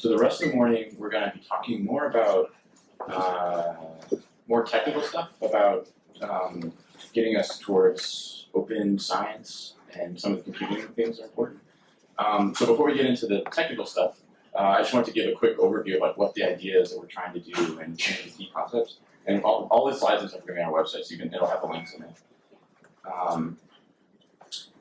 So the rest of the morning, we're going to be talking more about more technical stuff, about getting us towards open science and some of the computing things that are important. So before we get into the technical stuff, I just wanted to give a quick overview of like what the idea is that we're trying to do and some of the key concepts. And all the slides and stuff are going to be on our website, so it'll have the links in it.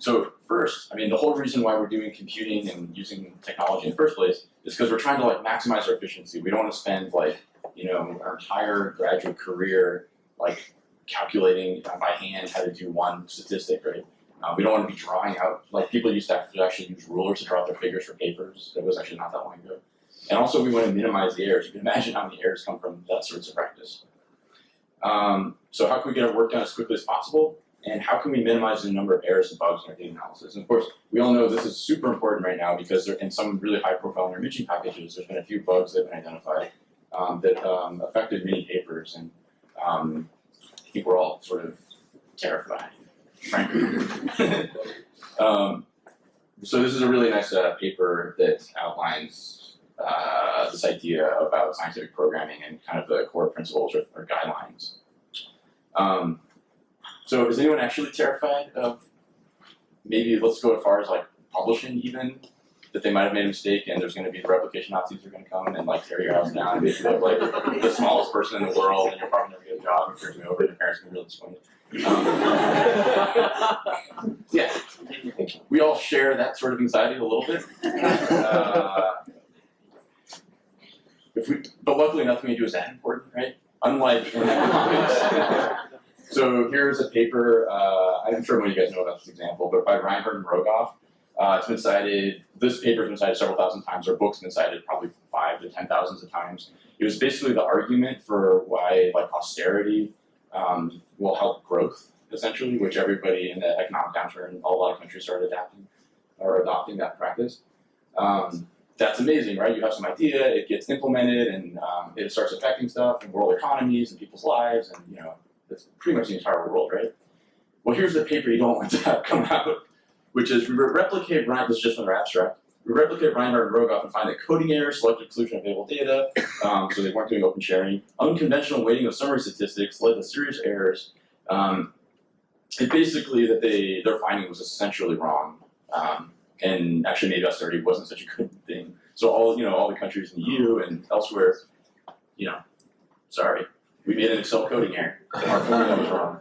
So first, I mean, the whole reason why we're doing computing and using technology in the first place is because we're trying to like maximize our efficiency. We don't want to spend like, our entire graduate career like calculating by hand how to do one statistic, right? We don't want to be drawing out, like people used to have to actually use rulers to draw out their figures for papers. That was actually not that long ago. And also we want to minimize the errors. You can imagine how many errors come from that sorts of practice. So how can we get our work done as quickly as possible? And how can we minimize the number of errors and bugs in our data analysis? And of course, we all know this is super important right now because in some really high-profile imaging packages, there's been a few bugs that have been identified that affected many papers. And I think we're all sort of terrified, frankly. So this is a really nice paper that outlines this idea about scientific programming and kind of the core principles or guidelines. So is anyone actually terrified of, maybe let's go as far as like publishing even, that they might have made a mistake and there's going to be the replication Nazis are going to come and like tear your house down and make you look like the smallest person in the world and you'll probably never get a job if you're over and your parents can be really disappointed. Yeah, we all share that sort of anxiety a little bit. But luckily nothing we do is that important, right? Unlike in economics. So here's a paper, I'm sure most of you guys know about this example, but by Reinhardt and Rogoff. It's been cited, this paper's been cited several thousand times, or book's been cited probably 5,000 to 10,000 of times. It was basically the argument for why like austerity will help growth, essentially, which everybody in the economic downturn, a lot of countries started adopting that practice. That's amazing, right? You have some idea, it gets implemented, and it starts affecting stuff and world economies and people's lives, and that's pretty much the entire world, right? Well, here's the paper you don't want to have come out, which is we replicate Reinhardt, this is just another abstract. We replicate Reinhardt and Rogoff and find that coding errors, selective exclusion of available data, so they weren't doing open sharing, unconventional weighting of summary statistics led to serious errors. And basically that their finding was essentially wrong. And actually maybe austerity wasn't such a good thing. So all the countries in the EU and elsewhere, sorry, we made an Excel coding error. Our formula was wrong.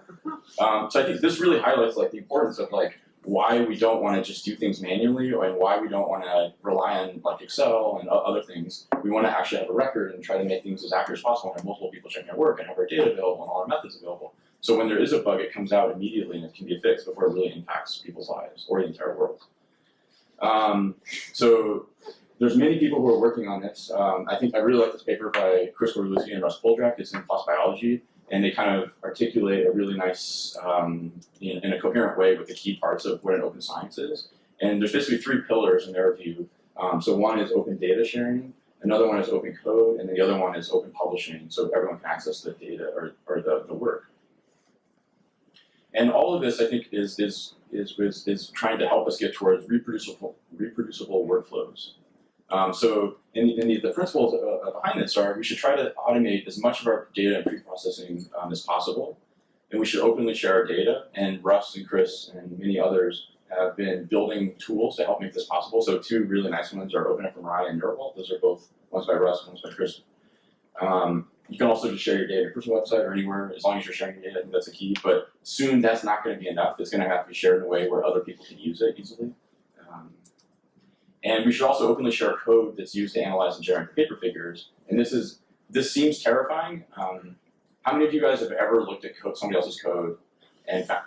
So I think this really highlights like the importance of like why we don't want to just do things manually, and why we don't want to rely on like Excel and other things. We want to actually have a record and try to make things as accurate as possible and have multiple people checking our work and have our data available and all our methods available. So when there is a bug, it comes out immediately and it can be fixed before it really impacts people's lives or the entire world. So there's many people who are working on this. I really like this paper by Chris Gorlewski and Russ Poldrack. It's in PLOS Biology, and they kind of articulate a really nice, in a coherent way with the key parts of what an open science is. And there's basically 3 pillars in their view. So one is open data sharing, another one is open code, and then the other one is open publishing, so everyone can access the data or the work. And all of this, I think, is trying to help us get towards reproducible workflows. So the principles behind this are we should try to automate as much of our data and pre-processing as possible, and we should openly share our data. And Russ and Chris and many others have been building tools to help make this possible. So 2 really nice ones are OpenFMRI and NeuroVault. Those are both, one's by Russ, one's by Chris. You can also just share your data on your personal website or anywhere, as long as you're sharing your data. I think that's a key. But soon that's not going to be enough. It's going to have to be shared in a way where other people can use it easily. And we should also openly share code that's used to analyze and generate paper figures. And this seems terrifying. How many of you guys have ever looked at somebody else's code and found,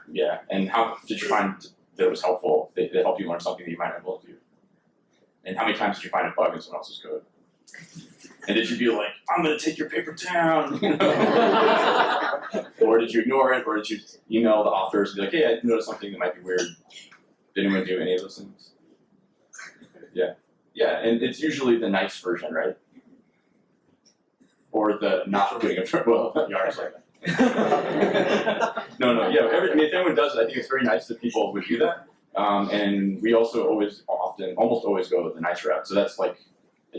and how did you find that it was helpful, that helped you learn something that you might not be able to do? And how many times did you find a bug in someone else's code? And did you be like, I'm going to take your paper down? Or did you ignore it? Or did you email the authors and be like, hey, I noticed something that might be weird? Did anyone do any of those things? Yeah, and it's usually the nice version, right? Or the not doing it for, well, yards like that. No, yeah, if anyone does it, I think it's very nice that people would do that. And we also almost always go the nice route. So that's like,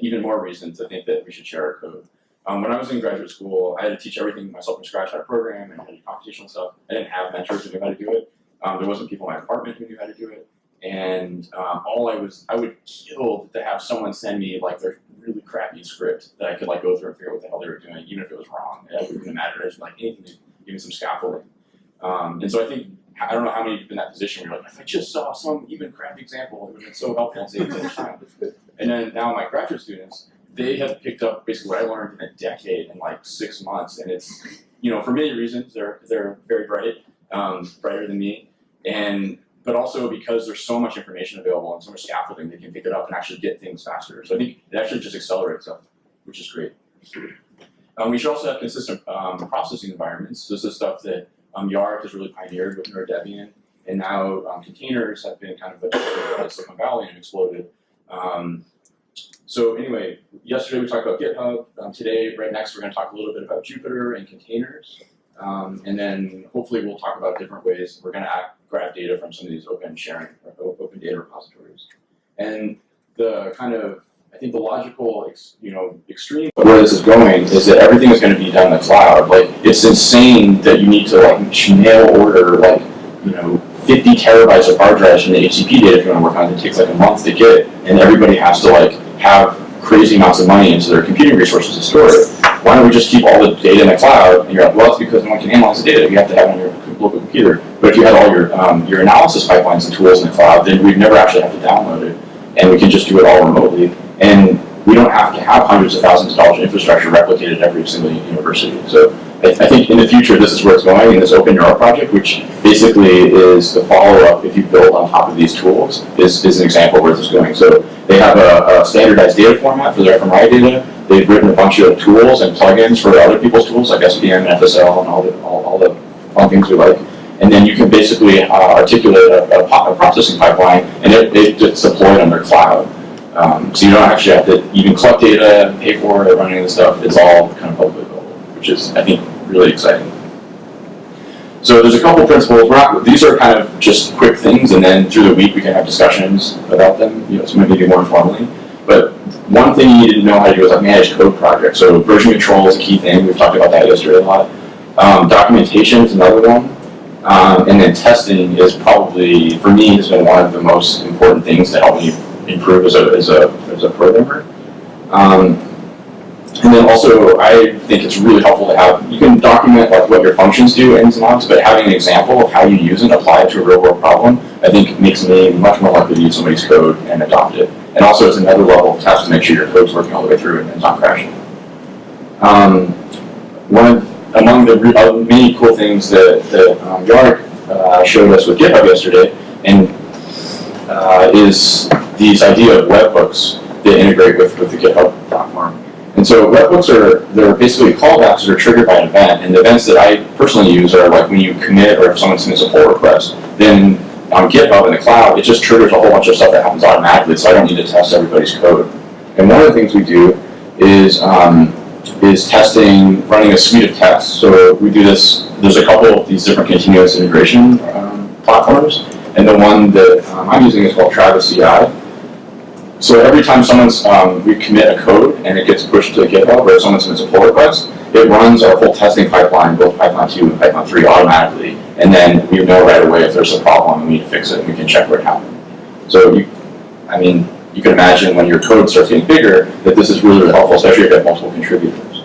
even more reason to think that we should share our code. When I was in graduate school, I had to teach everything myself from scratch, how to program and how to do computational stuff. I didn't have mentors who knew how to do it. There wasn't people in my department who knew how to do it. And I would kill to have someone send me like their really crappy script that I could like go through and figure out what the hell they were doing, even if it was wrong. It wouldn't matter. I just like anything to give me some scaffolding. And so I think, I don't know how many of you in that position where you're like, if I just saw some even crappy example, it would have been so helpful and saved so much time. And then now my graduate students, they have picked up basically what I learned in a decade in like 6 months. And it's, for many reasons, they're very bright, brighter than me. But also because there's so much information available and so much scaffolding, they can pick it up and actually get things faster. So I think it actually just accelerates stuff, which is great. We should also have consistent processing environments. This is stuff that Yark has really pioneered with Debian, and now containers have been kind of like Silicon Valley and exploded. So anyway, yesterday we talked about GitHub. Today, right next, we're going to talk a little bit about Jupyter and containers. And then hopefully we'll talk about different ways we're going to grab data from some of these open sharing, or open data repositories. And the kind of, I think the logical, extreme of where this is going is that everything is going to be done in the cloud. Like, it's insane that you need to like mail order 50 terabytes of hard drives from the HCP data if you want to work on it. It takes like a month to get, and everybody has to like have crazy amounts of money into their computing resources to store it. Why don't we just keep all the data in the cloud? And you're like, well, it's because no one can analyze the data. You have to have it on your local computer. But if you had all your analysis pipelines and tools in the cloud, then we'd never actually have to download it, and we can just do it all remotely. And we don't have to have hundreds of thousands of dollars of infrastructure replicated at every single university. So I think in the future, this is where it's going in this Open URL project, which basically is the follow-up if you build on top of these tools, is an example where this is going. So they have a standardized data format for their fMRI data. They've written a bunch of tools and plugins for other people's tools, like SPM and FSL and all the fun things we like. And then you can basically articulate a processing pipeline, and it's deployed on their cloud. So you don't actually have to even collect data, pay for it, running the stuff. It's all kind of publicly available, which is, I think, really exciting. So there's a couple principles. These are kind of just quick things, and then through the week we can have discussions about them, so maybe more informally. But one thing you need to know how to do is like manage code projects. So version control is a key thing. We've talked about that yesterday a lot. Documentation is another one. And then testing is probably, for me, has been one of the most important things to help me improve as a programmer. And then also, I think it's really helpful to have, you can document like what your functions do ins and outs, but having an example of how you use it and apply it to a real world problem, I think makes me much more likely to use somebody's code and adopt it. And also it's another level of test to make sure your code's working all the way through and it's not crashing. Among the many cool things that Yark showed us with GitHub yesterday, and is these idea of webhooks that integrate with the GitHub platform. And so webhooks they're basically callbacks that are triggered by an event, and the events that I personally use are like when you commit or if someone submits a pull request, then on GitHub in the cloud, it just triggers a whole bunch of stuff that happens automatically, so I don't need to test everybody's code. And one of the things we do is testing, running a suite of tests. So we do this, there's a couple of these different continuous integration platforms, and the one that I'm using is called Travis CI. So every time we commit a code and it gets pushed to GitHub or someone submits a pull request, it runs our whole testing pipeline, both Python 2 and Python 3 automatically. And then we know right away if there's a problem and we need to fix it, and we can check where it happened. So you can imagine when your code starts getting bigger that this is really, really helpful, especially if you have multiple contributors.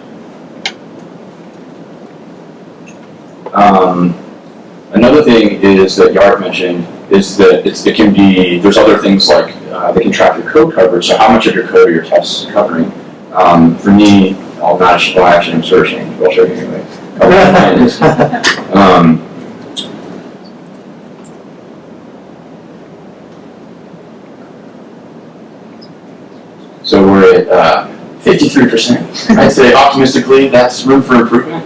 Another thing is that Yark mentioned is that there's other things like they can track your code coverage, so how much of your code are your tests covering. For me, I'm sort of ashamed, but I'll show you anyway. So we're at 53%. I'd say optimistically that's room for improvement.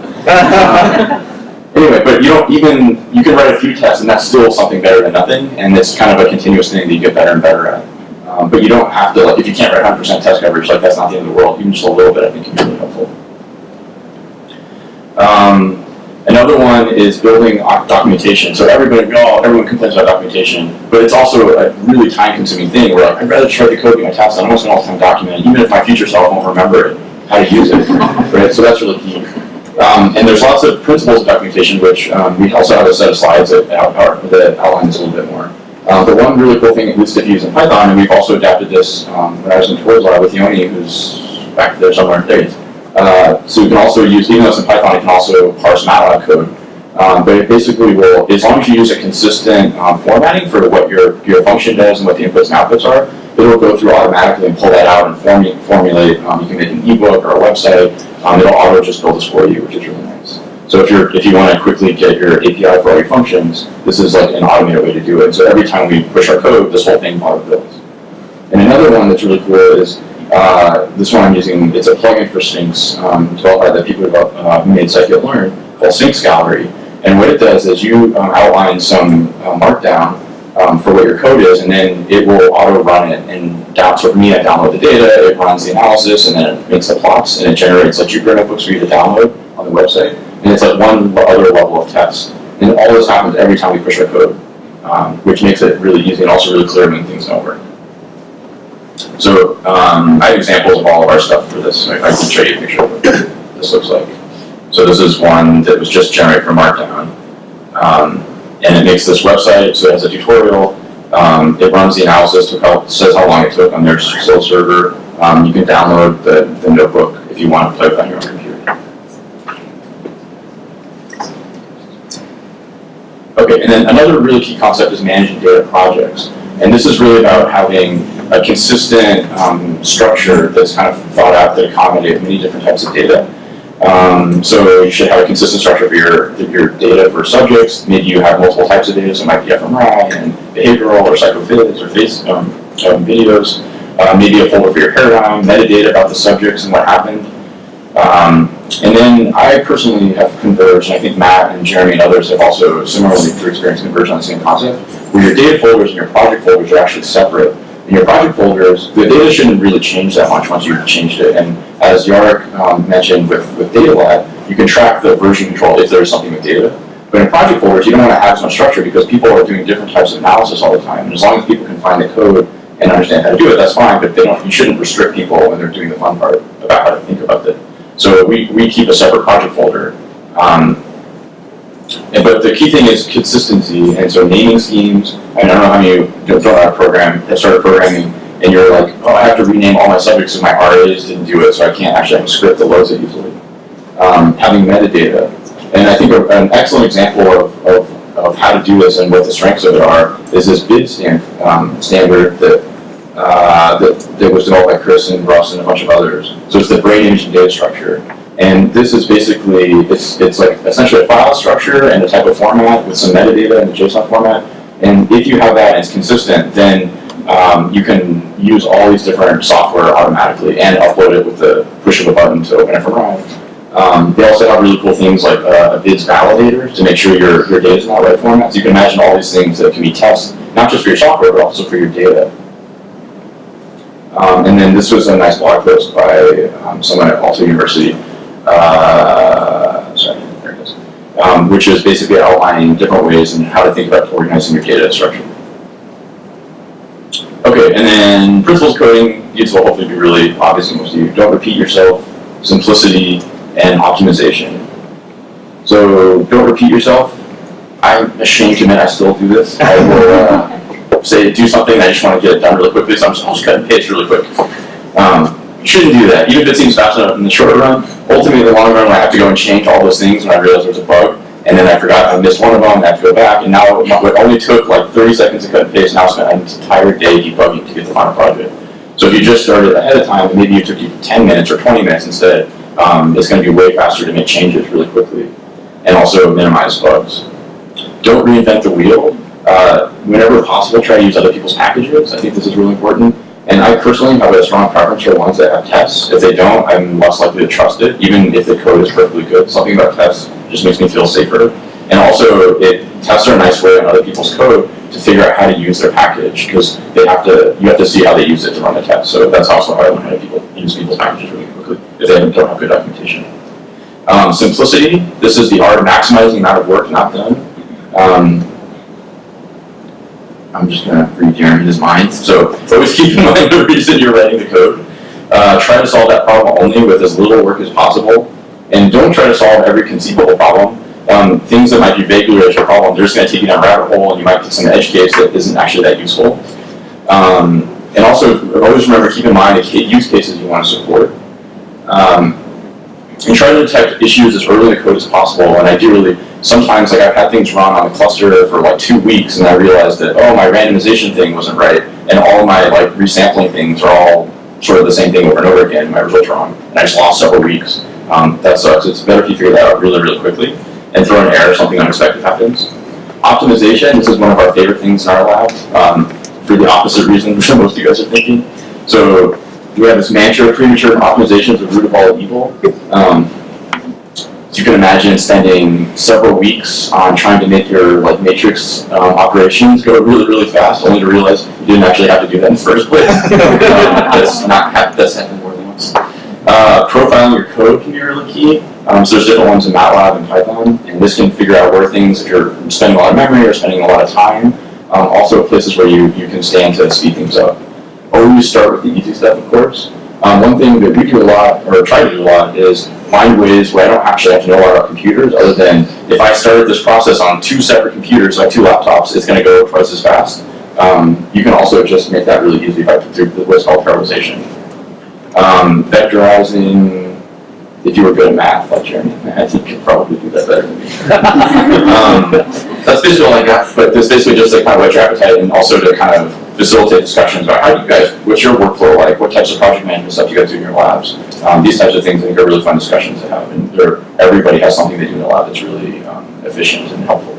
Anyway, but you can write a few tests and that's still something better than nothing, and it's kind of a continuous thing that you get better and better at. But you don't have to, if you can't write 100% test coverage, that's not the end of the world. Even just a little bit, I think, can be really helpful. Another Another one is building documentation. So everyone complains about documentation, but it's also a really time-consuming thing where I'd rather try to code my tasks. I don't want to spend all the time documenting, even if my future self won't remember it, how to use it, right? So that's really key. And there's lots of principles of documentation, which we also have a set of slides that outline this a little bit more. But one really cool thing, at least if you use in Python, and we've also adapted this when I was in Towards Lab with Yoni, who's back there somewhere. There he is. So you can also use, even though it's in Python, it can also parse MATLAB code. But it basically will, as long as you use a consistent formatting for what your function does and what the inputs and outputs are, it'll go through automatically and pull that out and formulate. You can make an ebook or a website. It'll auto just build this for you, which is really nice. So if you want to quickly get your API for all your functions, this is like an automated way to do it. So every time we push our code, this whole thing auto builds. And another one that's really cool is this one I'm using. It's a plugin for Sphinx developed by the people who made Scikit-Learn called Sphinx Gallery. And what it does is you outline some markdown for what your code is, and then it will auto-run it. And so for me, I download the data, it runs the analysis, and then it makes the plots, and it generates like Jupyter notebooks for you to download on the website. And it's like one other level of test. And all this happens every time we push our code, which makes it really easy and also really clear when things don't work. So I have examples of all of our stuff for this. I can show you a picture of what this looks like. So this is one that was just generated from Markdown. And it makes this website, so it has a tutorial. It runs the analysis, says how long it took on their slow server. You can download the notebook if you want to play with it on your own computer. Okay, and then another really key concept is managing data projects. And this is really about having a consistent structure that's kind of thought out that accommodates many different types of data. So you should have a consistent structure for your data for subjects. Maybe you have multiple types of data, so it might be fMRI and behavioral or psychophys or face videos. Maybe a folder for your paradigm, metadata about the subjects and what happened. And then I personally have converged, and I think Matt and Jeremy and others have also similarly through experience converged on the same concept, where your data folders and your project folders are actually separate. In your project folders, the data shouldn't really change that much once you've changed it. And as Yarek mentioned with Data Lab, you can track the version control if there's something with data. But in project folders, you don't want to have as much structure because people are doing different types of analysis all the time. And as long as people can find the code and understand how to do it, that's fine. But you shouldn't restrict people when they're doing the fun part about how to think about it. So we keep a separate project folder. But the key thing is consistency, and so naming schemes. I don't know how many have started programming, and you're like, oh, I have to rename all my subjects because my RAs didn't do it, so I can't actually have a script that loads it easily. Having metadata. And I think an excellent example of how to do this and what the strengths of it are is this bid standard that was developed by Chris and Russ and a bunch of others. So it's the brain imaging data structure. And this is basically, it's like essentially a file structure and a type of format with some metadata in the JSON format. And if you have that and it's consistent, then you can use all these different software automatically and upload it with the push of a button to open fMRI. They also have really cool things like a bids validator to make sure your data is in the right format. So you can imagine all these things that can be tested, not just for your software, but also for your data. And then this was a nice blog post by someone at Malta University. Which is basically outlining different ways and how to think about organizing your data structure. Okay, and then principles of coding, these will hopefully be really obvious to most of you. Don't repeat yourself, simplicity, and optimization. So don't repeat yourself. I'm ashamed to admit I still do this. I will say do something and I just want to get it done really quickly, so I'll just cut and paste really quick. You shouldn't do that, even if it seems fast enough in the short run. Ultimately, in the long run, when I have to go and change all those things when I realize there's a bug, and then I forgot I missed one of them, and I have to go back, and now what only took like 30 seconds to cut and paste, now I spent an entire day debugging to get the final project. So if you just started ahead of time, maybe it took you 10 minutes or 20 minutes instead, it's going to be way faster to make changes really quickly, and also minimize bugs. Don't reinvent the wheel. Whenever possible, try to use other people's packages. I think this is really important. And I personally have a strong preference for ones that have tests. If they don't, I'm less likely to trust it, even if the code is perfectly good. Something about tests just makes me feel safer. And also, tests are a nice way on other people's code to figure out how to use their package, because you have to see how they use it to run the test. So that's also how I learn how to use people's packages really quickly if they don't have good documentation. Simplicity, this is the art of maximizing the amount of work not done. I'm just going to read Jeremy's mind. So always keep in mind the reason you're writing the code. Try to solve that problem only with as little work as possible. And don't try to solve every conceivable problem. Things that might be vaguely related to your problem, they're just going to take you down a rabbit hole, and you might get some edge case that isn't actually that useful. And also, always remember, keep in mind the use cases you want to support. And try to detect issues as early in the code as possible. And ideally, sometimes like I've had things run on the cluster for like 2 weeks, and I realized that, oh, my randomization thing wasn't right, and all my like resampling things are all sort of the same thing over and over again. My results are wrong, and I just lost several weeks. That sucks. It's better if you figure that out really, really quickly and throw an error if something unexpected happens. Optimization, this is one of our favorite things in our lab, for the opposite reason that most of you guys are thinking. So we have this mantra, premature optimization is the root of all evil. So you can imagine spending several weeks on trying to make your like matrix operations go really, really fast, only to realize you didn't actually have to do that in the first place. That's happened more than once. Profiling your code can be really key. So there's different ones in MATLAB and Python, and this can figure out where things, if you're spending a lot of memory or spending a lot of time, also places where you can stand to speed things up. Always start with the easy stuff, of course. One thing that we do a lot, or try to do a lot, is find ways where I don't actually have to know a lot about computers, other than if I started this process on 2 separate computers, like 2 laptops, it's going to go twice as fast. You can also just make that really easy by through what's called parallelization. Vectorizing, if you were good at math, like Jeremy, I think you could probably do that better than me. That's basically all I got, but that's basically just like kind of whet your appetite, and also to kind of facilitate discussions about how do you guys, what's your workflow like, what types of project management stuff you guys do in your labs. These types of things I think are really fun discussions to have, and everybody has something they do in the lab that's really efficient and helpful.